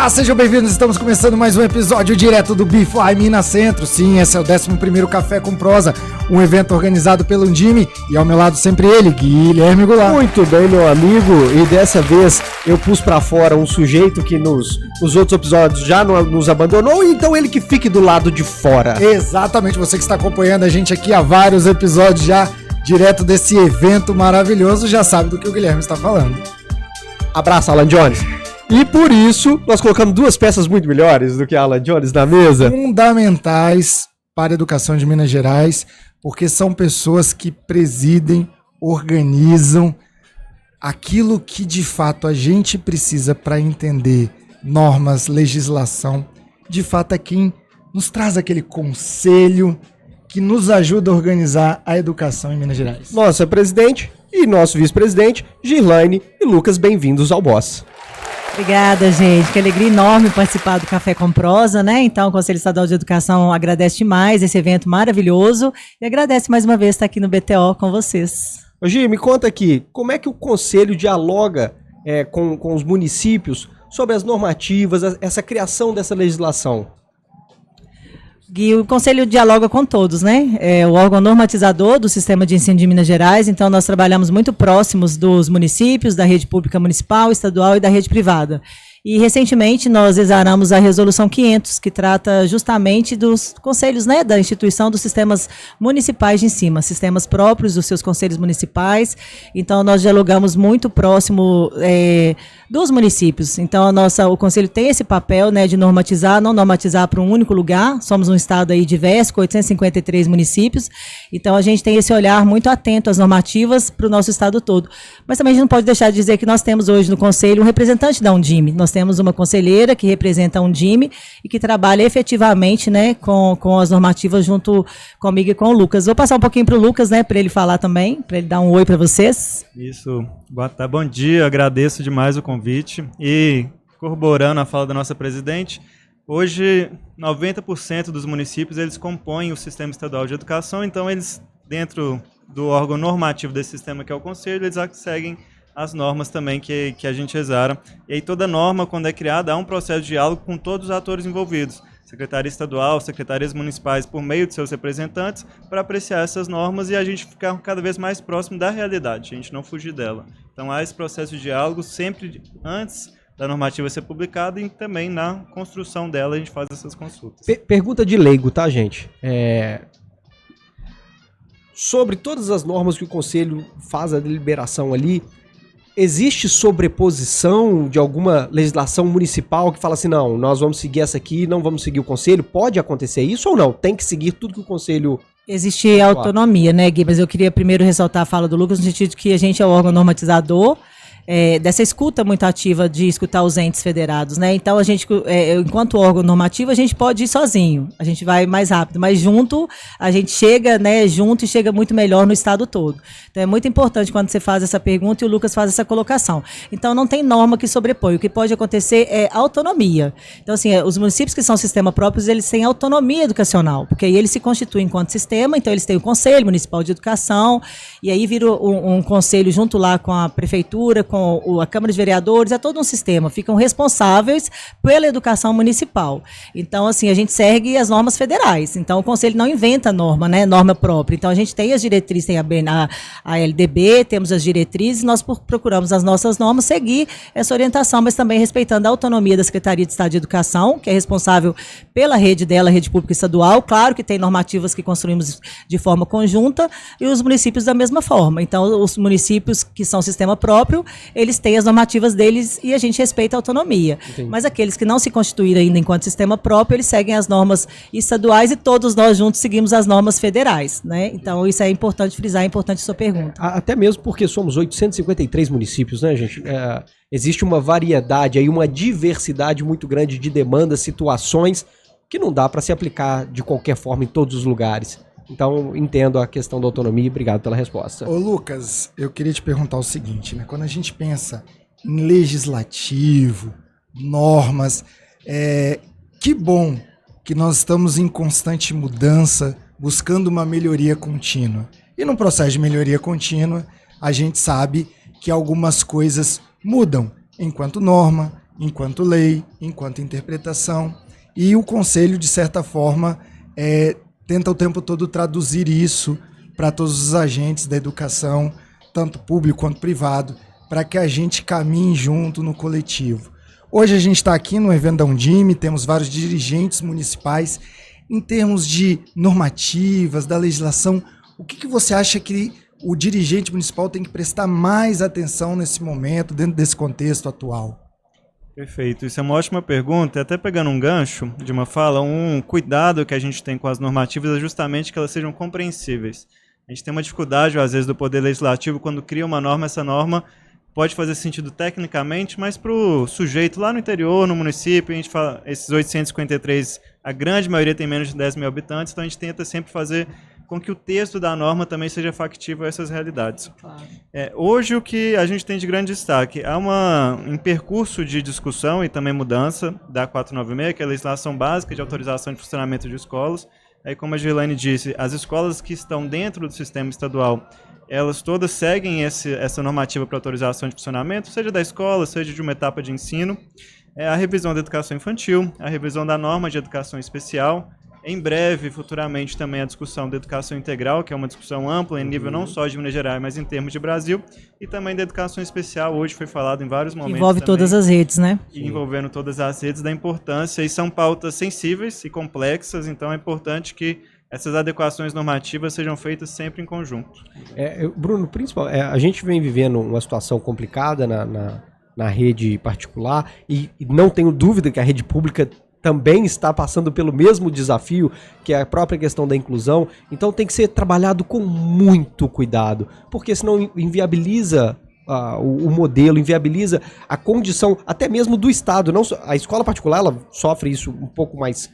Olá, sejam bem-vindos, estamos começando mais um episódio direto do Bifly Minas Centro. Sim, esse é o 11º Café com Prosa, um evento organizado pelo Undime, e ao meu lado sempre ele, Guilherme Goulart. Muito bem, meu amigo, e dessa vez eu pus pra fora um sujeito que nos outros episódios já nos abandonou, então ele que fique do lado de fora. Exatamente, você que está acompanhando a gente aqui há vários episódios já, direto desse evento maravilhoso, já sabe do que o Guilherme está falando. Abraço, Alan Jones. E por isso, nós colocamos duas peças muito melhores do que a Alan Jones na mesa. Fundamentais para a educação de Minas Gerais, porque são pessoas que presidem, organizam aquilo que de fato a gente precisa para entender normas, legislação. De fato é quem nos traz aquele conselho que nos ajuda a organizar a educação em Minas Gerais. Nossa presidente e nosso vice-presidente, Girlaine e Lucas, bem-vindos ao Boss. Obrigada, gente. Que alegria enorme participar do Café com Prosa, né? Então, o Conselho Estadual de Educação agradece demais esse evento maravilhoso e agradece mais uma vez estar aqui no BTO com vocês. Ô, Gi, me conta aqui, como é que o Conselho dialoga com os municípios sobre as normativas, essa criação dessa legislação? Gui, o Conselho dialoga com todos, né? É o órgão normatizador do Sistema de Ensino de Minas Gerais, então nós trabalhamos muito próximos dos municípios, da rede pública municipal, estadual e da rede privada. E, recentemente, nós exaramos a Resolução 500, que trata justamente dos conselhos, né, da instituição dos sistemas municipais de ensino, sistemas próprios dos seus conselhos municipais. Então, nós dialogamos muito próximo dos municípios. Então, o Conselho tem esse papel, né, de normatizar, não normatizar para um único lugar. Somos um estado aí diverso, com 853 municípios. Então, a gente tem esse olhar muito atento às normativas para o nosso estado todo. Mas também a gente não pode deixar de dizer que nós temos hoje no Conselho um representante da Undime. Nós temos uma conselheira que representa a Undime e que trabalha efetivamente, né, com as normativas junto comigo e com o Lucas. Vou passar um pouquinho para o Lucas, né, para ele falar também, para ele dar um oi para vocês. Isso, bom dia, agradeço demais o convite e corroborando a fala da nossa presidente, hoje 90% dos municípios eles compõem o Sistema Estadual de Educação, então eles, dentro do órgão normativo desse sistema que é o Conselho, eles seguem as normas também que a gente exara. E aí toda norma, quando é criada, há um processo de diálogo com todos os atores envolvidos. Secretaria Estadual, secretarias municipais, por meio de seus representantes, para apreciar essas normas e a gente ficar cada vez mais próximo da realidade, a gente não fugir dela. Então há esse processo de diálogo sempre antes da normativa ser publicada e também na construção dela a gente faz essas consultas. Pergunta de leigo, tá, gente? Sobre todas as normas que o Conselho faz a deliberação ali, existe sobreposição de alguma legislação municipal que fala assim, não, nós vamos seguir essa aqui, não vamos seguir o Conselho? Pode acontecer isso ou não? Tem que seguir tudo que o Conselho... Existe autonomia, né, Gui? Mas eu queria primeiro ressaltar a fala do Lucas no sentido de que a gente é o órgão normatizador, dessa escuta muito ativa de escutar os entes federados, né? Então, a gente, enquanto órgão normativo, a gente pode ir sozinho, a gente vai mais rápido, mas junto, a gente chega, né, junto e chega muito melhor no estado todo. Então, é muito importante quando você faz essa pergunta e o Lucas faz essa colocação. Então, não tem norma que sobrepõe, o que pode acontecer é autonomia. Então, assim, os municípios que são sistema próprios, eles têm autonomia educacional, porque aí eles se constituem enquanto sistema, então eles têm o Conselho Municipal de Educação, e aí vira um conselho junto lá com a prefeitura, com a Câmara de Vereadores, é todo um sistema, ficam responsáveis pela educação municipal. Então, assim, a gente segue as normas federais, então o Conselho não inventa norma, né, norma própria. Então, a gente tem as diretrizes, tem a LDB, temos as diretrizes, nós procuramos as nossas normas seguir essa orientação, mas também respeitando a autonomia da Secretaria de Estado de Educação, que é responsável pela rede dela, a rede pública estadual. Claro que tem normativas que construímos de forma conjunta e os municípios da mesma forma. Então, os municípios que são sistema próprio, eles têm as normativas deles e a gente respeita a autonomia. Entendi. Mas aqueles que não se constituíram ainda enquanto sistema próprio, eles seguem as normas estaduais e todos nós juntos seguimos as normas federais, né? Então, isso é importante frisar, é importante a sua pergunta. Até mesmo porque somos 853 municípios, né, gente? Existe uma variedade aí, uma diversidade muito grande de demandas, situações que não dá para se aplicar de qualquer forma em todos os lugares. Então, entendo a questão da autonomia e obrigado pela resposta. Ô Lucas, eu queria te perguntar o seguinte, né? Quando a gente pensa em legislativo, normas, que bom que nós estamos em constante mudança, buscando uma melhoria contínua. E no processo de melhoria contínua, a gente sabe que algumas coisas mudam enquanto norma, enquanto lei, enquanto interpretação, e o Conselho, de certa forma, tenta o tempo todo traduzir isso para todos os agentes da educação, tanto público quanto privado, para que a gente caminhe junto no coletivo. Hoje a gente está aqui no evento da Undime, temos vários dirigentes municipais. Em termos de normativas, da legislação, o que você acha que o dirigente municipal tem que prestar mais atenção nesse momento, dentro desse contexto atual? Perfeito, isso é uma ótima pergunta. Até pegando um gancho de uma fala, um cuidado que a gente tem com as normativas é justamente que elas sejam compreensíveis. A gente tem uma dificuldade, às vezes, do Poder Legislativo, quando cria uma norma, essa norma pode fazer sentido tecnicamente, mas para o sujeito lá no interior, no município, a gente fala, esses 853, a grande maioria tem menos de 10 mil habitantes, então a gente tenta sempre fazer com que o texto da norma também seja factível a essas realidades. Claro. Hoje o que a gente tem de grande destaque é um percurso de discussão e também mudança da 496, que é a legislação básica de autorização de funcionamento de escolas. Aí, como a Gilaine disse, as escolas que estão dentro do sistema estadual, elas todas seguem essa normativa para autorização de funcionamento, seja da escola, seja de uma etapa de ensino. A revisão da educação infantil, a revisão da norma de educação especial, em breve, futuramente, também a discussão da educação integral, que é uma discussão ampla em nível não só de Minas Gerais, mas em termos de Brasil, e também da educação especial, hoje foi falado em vários momentos. Envolve também, todas as redes, né? envolvendo todas as redes, da importância, e são pautas sensíveis e complexas, então é importante que essas adequações normativas sejam feitas sempre em conjunto. Bruno, a gente vem vivendo uma situação complicada na rede particular e não tenho dúvida que a rede pública também está passando pelo mesmo desafio, que é a própria questão da inclusão. Então tem que ser trabalhado com muito cuidado, porque senão inviabiliza o modelo, inviabiliza a condição até mesmo do Estado. Não, a escola particular ela sofre isso um pouco mais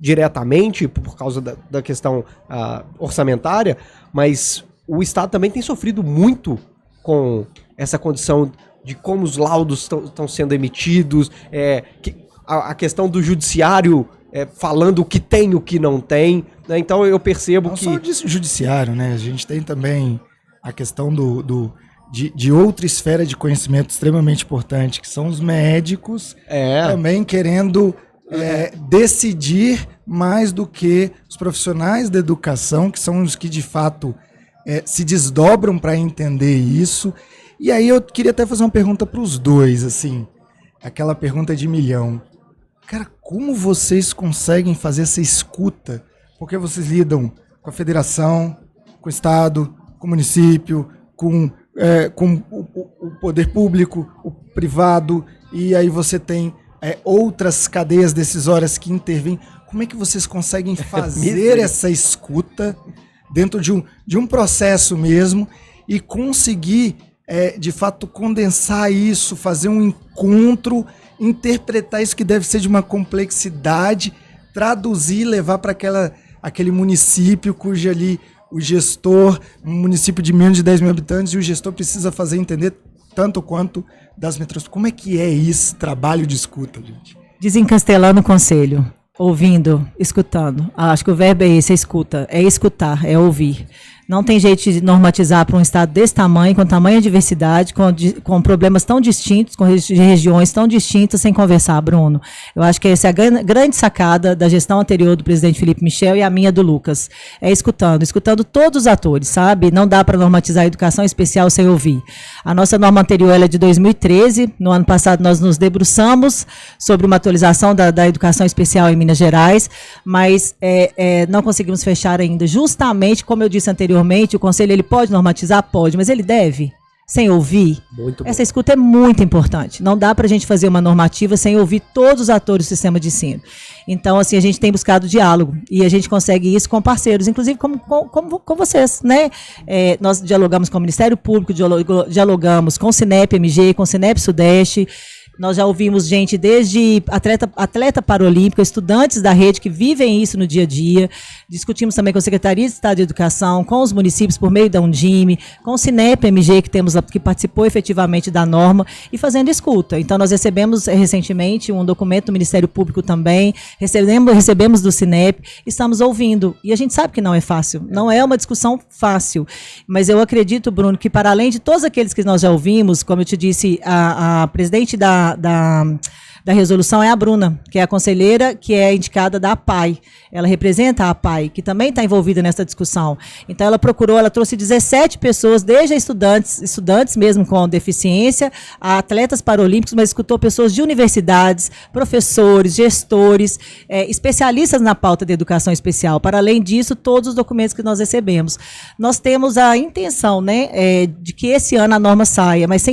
diretamente por causa da questão orçamentária, mas o Estado também tem sofrido muito com essa condição de como os laudos estão sendo emitidos, a questão do judiciário falando o que tem e o que não tem, né? Então eu percebo não que... Não só o judiciário, né? A gente tem também a questão de outra esfera de conhecimento extremamente importante, que são os médicos, também querendo decidir mais do que os profissionais da educação, que são os que de fato se desdobram para entender isso. E aí eu queria até fazer uma pergunta para os dois, assim, aquela pergunta de milhão. Cara, como vocês conseguem fazer essa escuta? Porque vocês lidam com a federação, com o Estado, com o município, com o poder público, o privado, e aí você tem outras cadeias decisórias que intervêm. Como é que vocês conseguem fazer essa escuta dentro de um processo mesmo e conseguir, de fato, condensar isso, fazer um encontro, interpretar isso que deve ser de uma complexidade, traduzir, levar para aquele município cujo ali o gestor, um município de menos de 10 mil habitantes, e o gestor precisa fazer entender tanto quanto das metrópoles. Como é que é esse trabalho de escuta, gente? Desencastelando o conselho, ouvindo, escutando. Acho que o verbo é esse, é escuta, é escutar, é ouvir. Não tem jeito de normatizar para um estado desse tamanho, com tamanha diversidade, com problemas tão distintos, com regiões tão distintas, sem conversar, Bruno. Eu acho que essa é a grande sacada da gestão anterior do presidente Felipe Michel e a minha do Lucas. É escutando todos os atores, sabe? Não dá para normatizar a educação especial sem ouvir. A nossa norma anterior ela é de 2013. No ano passado nós nos debruçamos sobre uma atualização da educação especial em Minas Gerais, mas não conseguimos fechar ainda. Justamente, como eu disse anteriormente, o Conselho ele pode normatizar? Pode, mas ele deve, sem ouvir. Essa escuta é muito importante. Não dá para a gente fazer uma normativa sem ouvir todos os atores do sistema de ensino. Então, assim, a gente tem buscado diálogo e a gente consegue isso com parceiros, inclusive com vocês, né? Nós dialogamos com o Ministério Público, dialogamos com o Cinep-MG, com o Cinep-Sudeste. Nós já ouvimos gente desde atleta paralímpico, estudantes da rede que vivem isso no dia a dia. Discutimos também com a Secretaria de Estado de Educação, com os municípios por meio da Undime, com o Cinep-MG que participou efetivamente da norma e fazendo escuta. Então nós recebemos recentemente um documento do Ministério Público também, recebemos do Cinep, estamos ouvindo. E a gente sabe que não é fácil, não é uma discussão fácil. Mas eu acredito, Bruno, que para além de todos aqueles que nós já ouvimos, como eu te disse, a presidente da da resolução é a Bruna, que é a conselheira que é indicada da APAI. Ela representa a APAI, que também está envolvida nessa discussão. Então, ela trouxe 17 pessoas, desde estudantes mesmo com deficiência, a atletas paralímpicos, mas escutou pessoas de universidades, professores, gestores, especialistas na pauta de educação especial. Para além disso, todos os documentos que nós recebemos. Nós temos a intenção, né, de que esse ano a norma saia, mas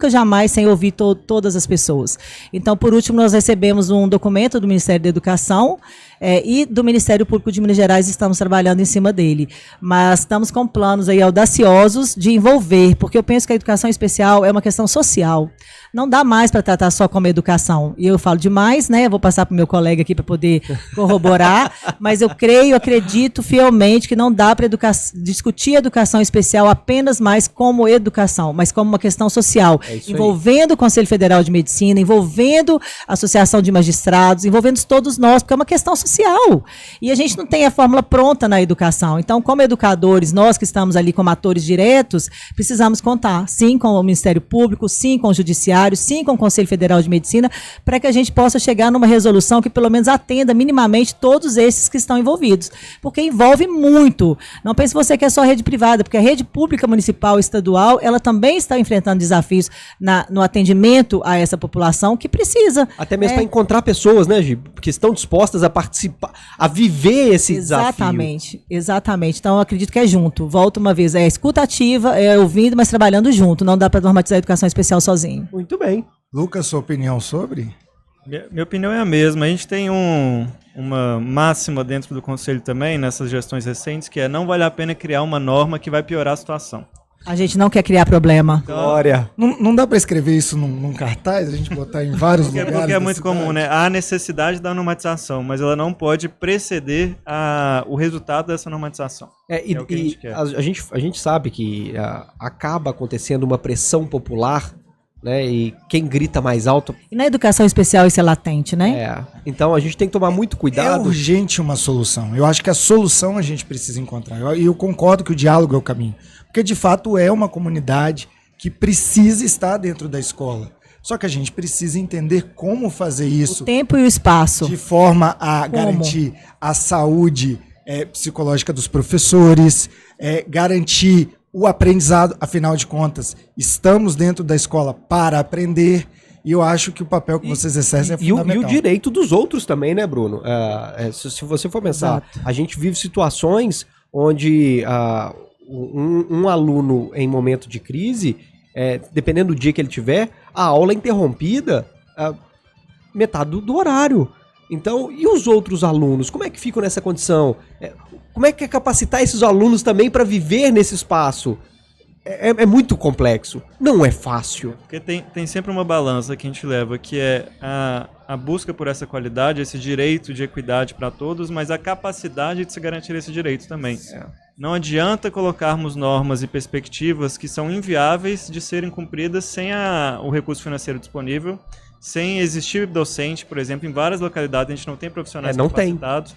jamais sem ouvir todas as pessoas. Então, por último, nós recebemos um documento do Ministério da Educação e do Ministério Público de Minas Gerais, estamos trabalhando em cima dele. Mas estamos com planos aí audaciosos de envolver, porque eu penso que a educação especial é uma questão social. Não dá mais para tratar só como educação. E eu falo demais, né? Eu vou passar para o meu colega aqui para poder corroborar, mas eu acredito fielmente que não dá para discutir educação especial apenas mais como educação, mas como uma questão social, envolvendo o Conselho Federal de Medicina, envolvendo a Associação de Magistrados, envolvendo todos nós, porque é uma questão social. E a gente não tem a fórmula pronta na educação. Então, como educadores, nós que estamos ali como atores diretos, precisamos contar, sim, com o Ministério Público, sim, com o Judiciário, sim, com o Conselho Federal de Medicina, para que a gente possa chegar numa resolução que pelo menos atenda minimamente todos esses que estão envolvidos, porque envolve muito. Não pense você que é só rede privada, porque a rede pública municipal e estadual, ela também está enfrentando desafios no atendimento a essa população que precisa. Até mesmo para encontrar pessoas, né, Gi, que estão dispostas a participar, a viver esse desafio. Exatamente. Então, eu acredito que é junto. Volto uma vez, é escuta ativa, é ouvindo, mas trabalhando junto. Não dá para normatizar a educação especial sozinho. Muito bem. Lucas, sua opinião sobre? Minha opinião é a mesma. A gente tem uma máxima dentro do Conselho também, nessas gestões recentes, que é não vale a pena criar uma norma que vai piorar a situação. A gente não quer criar problema. Glória. Não dá para escrever isso num cartaz, a gente botar em vários lugares. Porque é muito comum, né? Há necessidade da normatização, mas ela não pode preceder o resultado dessa normatização. O que a gente quer. A gente sabe que acaba acontecendo uma pressão popular, né? E quem grita mais alto. E na educação especial isso é latente, né? Então a gente tem que tomar muito cuidado. É urgente uma solução. Eu acho que a solução a gente precisa encontrar. E eu concordo que o diálogo é o caminho. Porque de fato é uma comunidade que precisa estar dentro da escola. Só que a gente precisa entender como fazer isso. O tempo e o espaço. De forma a garantir a saúde psicológica dos professores, garantir o aprendizado, afinal de contas, estamos dentro da escola para aprender, e eu acho que o papel que vocês exercem é fundamental. E o direito dos outros também, né, Bruno? Se você for pensar, a gente vive situações onde um aluno em momento de crise, dependendo do dia que ele tiver, a aula é interrompida metade do horário. Então, e os outros alunos? Como é que ficam nessa condição? Como é que é capacitar esses alunos também para viver nesse espaço? É muito complexo. Não é fácil. Porque tem sempre uma balança que a gente leva, que é a busca por essa qualidade, esse direito de equidade para todos, mas a capacidade de se garantir esse direito também. Não adianta colocarmos normas e perspectivas que são inviáveis de serem cumpridas sem o recurso financeiro disponível, sem existir docente, por exemplo. Em várias localidades a gente não tem profissionais capacitados.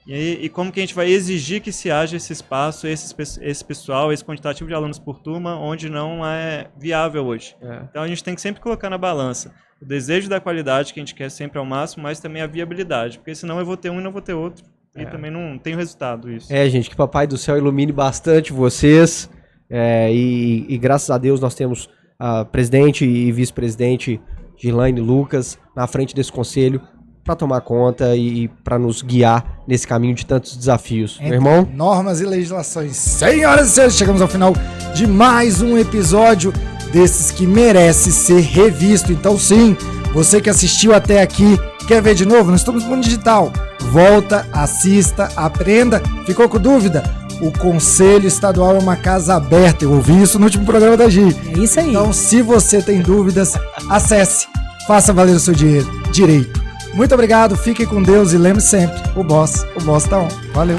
E como que a gente vai exigir que se haja esse espaço, esse pessoal, esse quantitativo de alunos por turma, onde não é viável hoje. Então a gente tem que sempre colocar na balança o desejo da qualidade, que a gente quer sempre ao máximo, mas também a viabilidade, porque senão eu vou ter um e não vou ter outro. E também não tem resultado isso. Gente, que Papai do Céu ilumine bastante vocês. E graças a Deus nós temos presidente e vice-presidente Girlaine e Lucas na frente desse conselho para tomar conta e para nos guiar nesse caminho de tantos desafios. Meu irmão? Normas e legislações. Senhoras e senhores, chegamos ao final de mais um episódio desses que merece ser revisto. Então sim, você que assistiu até aqui, quer ver de novo? Nós estamos no mundo digital. Volta, assista, aprenda. Ficou com dúvida? O Conselho Estadual é uma casa aberta. Eu ouvi isso no último programa da Gi. É isso aí. Então, se você tem dúvidas, acesse. Faça valer o seu direito. Muito obrigado, fique com Deus e lembre sempre, o boss tá on. Valeu.